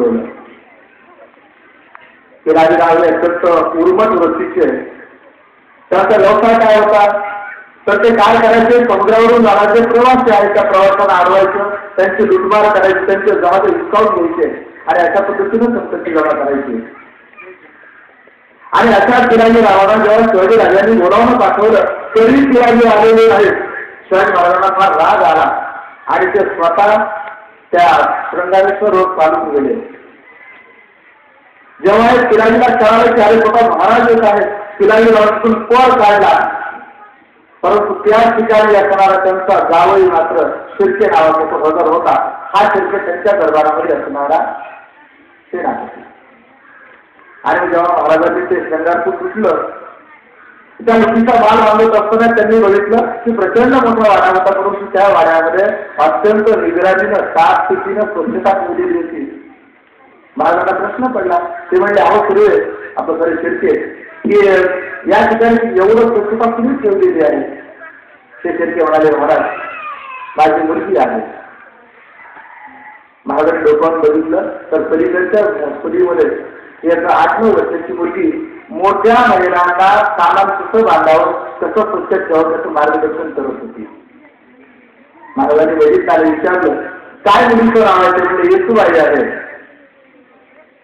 बोलवलं की राजेराव अत्यंत उर्मट वृत्तीचे. त्याचा व्यवसाय काय होता तर ते काय करायचे, समुद्रावरून जाणारे प्रवासी आहेत त्या प्रवाशांना अडवायचं, त्यांची लुटमार करायची, त्यांचे जहाज हिसकावून घ्यायचे आणि अशा पद्धतीने संपत्ती जमा करायची. आणि अशा शिवाजी रावांना जेव्हा शिवाजी राजांनी बोलावून पाठवलं तरी शिवाजी आलेले नाहीत. शिवाजी महाराजांना फार राग आला आणि ते स्वतः त्या शृंगारेश्वर रोड चालून गेले. जेव्हा शिवाजीला कळालं की अरे स्वतः महाराज येत आहेत, शिवाजी रावांतून पळ काढला. परंतु त्याच ठिकाणी असणारा त्यांचा जावई मात्र शिर्के नावाचा तो हजर होता. हा शिर्के त्यांच्या दरबारामध्ये असणारा सेनापती. आणि जेव्हा महाराजांनी ते शृंगारपूर सुटलं त्या लोकीचा बाल बांधत असताना त्यांनी बघितलं की प्रचंड मोठा वाडा होता, परंतु त्या वाड्यामध्ये अत्यंत निगराणीनं साफसुथीनं स्वच्छता ठेवलेली होती. महाराजांना प्रश्न पडला. ते म्हणले अहो पूर्वे आपलं खरे शिर्के की या ठिकाणी एवढं स्वच्छता तुम्ही ठेवलेली आहे. ते शिर्के म्हणाले महाराज माझी मुलगी आहे. महाराजांनी डोकावून बघितलं तर पलीकडच्या खोलीमध्ये एक 8-9 वर्षाची मुलगी मोठ्या महिलांना सामान कसं बांधावं कसं स्वच्छ ठेवावं त्याचं मार्गदर्शन करत होती. महाराजांनी वैदिकाला विचारलं काय मुलीचं नाव आहे? ते म्हणजे येसूबाई आहे.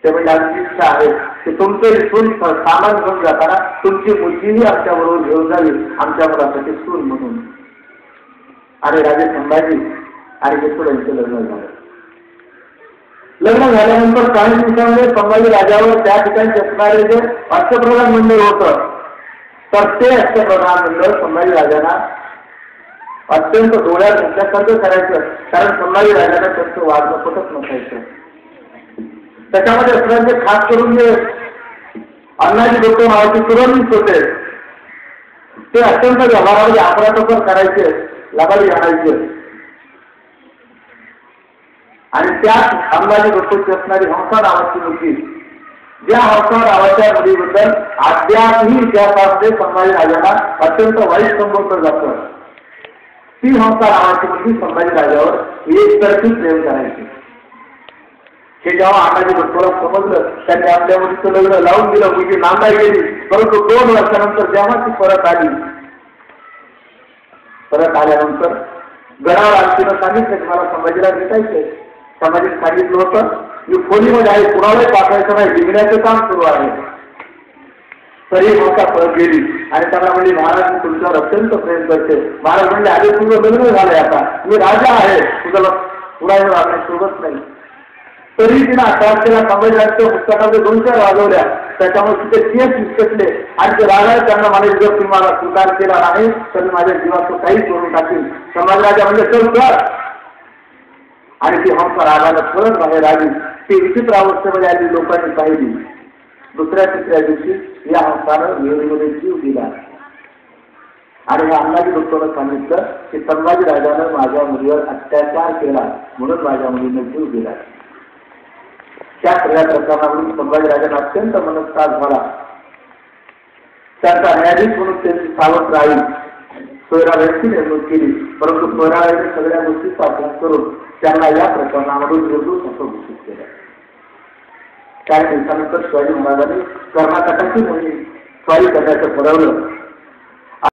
ते म्हणजे आमची इच्छा आहे की तुमचं इथून सामान घेऊन जाताना तुमची मुलगीही आमच्याबरोबर घेऊन जावी, आमच्या मुलासाठी सून म्हणून. आणि राजे संभाजी आणि येसूबाईंचं लग्न झालं. लग्न झाल्यानंतर काही दिवसांमध्ये संभाजी राजावर त्या ठिकाणी असणारे जे अष्टप्रधान मंडळ होतं तर ते अष्टप्रधान मंडळ संभाजी राजांना अत्यंत डोळ्यात घेतल्यासारखं करायचं, कारण संभाजी राजांना त्यांचं वागणं पटत नसायचं. त्याच्यामध्ये असणारे खास करून जे अण्णाजी डोके नावाचे सुरवणीच होते ते अत्यंत व्यवहारामध्ये अपराधपर करायचे, लबाडी आणायचे. आणि त्यात अंबाजी डोक्याची असणारी हंसा नावाची मुलगी, ज्या हंसा नावाच्या मुलीबद्दल अद्यापही इतिहासामध्ये संभाजी राजांना अत्यंत वाईट संबोधलं जातं. ती हंसा नावाची मुलगी संभाजी राजावर एकतर्फी प्रेम करायची. हे जेव्हा अंबाजी डोक्याला समजलं त्यांनी आपल्या मुलीचं लग्न लावून दिलं, मुलगी नांदाई गेली. परंतु 2 वर्षानंतर जेव्हा ती परत आल्यानंतर गडावर आरतीनं सांगितलं की मला संभाजीला भेटायचंय. समाजात सांगितलं होतं की खोलीमध्ये आहे, कुणालाही पाठवायचं नाही, लिहिण्याचं काम सुरू आहे. तरी मोठा परत गेली आणि त्यांना म्हणजे महाराज तुमच्यावर अत्यंत प्रेम करते. महाराज म्हणजे आधी तुझं लग्न झालंय, आता मी राजा आहे, तुझं कुणाला आपण शोधत नाही. तरी तिने अकराशेला संभाजीराजांच्या पुस्तकामध्ये 2-4 वाजवल्या. त्याच्यामुळे तिथे केस विस्कटले आणि ते राजा त्यांना म्हणाले जर तुम्ही मला स्वीकार केला नाही तर माझ्या जीवाचं काही करून टाकेल. संभाजीराजा म्हणजे चल कर. आणि ती हंसा रागाला परत बाहेर आली. ती विचित्र अवस्थेमध्ये आली लोकांनी पाहिली. दुसऱ्या-तिसऱ्या दिवशी या हंसानं विहिरीमध्ये जीव दिला. आणि या अण्णाजी डोक्याला सांगितलं की संभाजी राजानं माझ्या मुलीवर अत्याचार केला म्हणून माझ्या मुलीने जीव दिला. त्या सगळ्या प्रकरणावरून संभाजी राजांना अत्यंत मनस्ताप झाला. त्यांचा न्यायाधीश म्हणून त्यांची सावध राहील सोयराबाईंची नेमणूक केली. परंतु सोयराबाईंनी सगळ्या गोष्टीचा अभ्यास करून त्यांना या प्रकरणामधून निर्दोष असं घोषित केलं. काही दिवसानंतर शिवाजी महाराजांनी कर्नाटकाची मोहीम स्वारी करण्याचं ठरवलं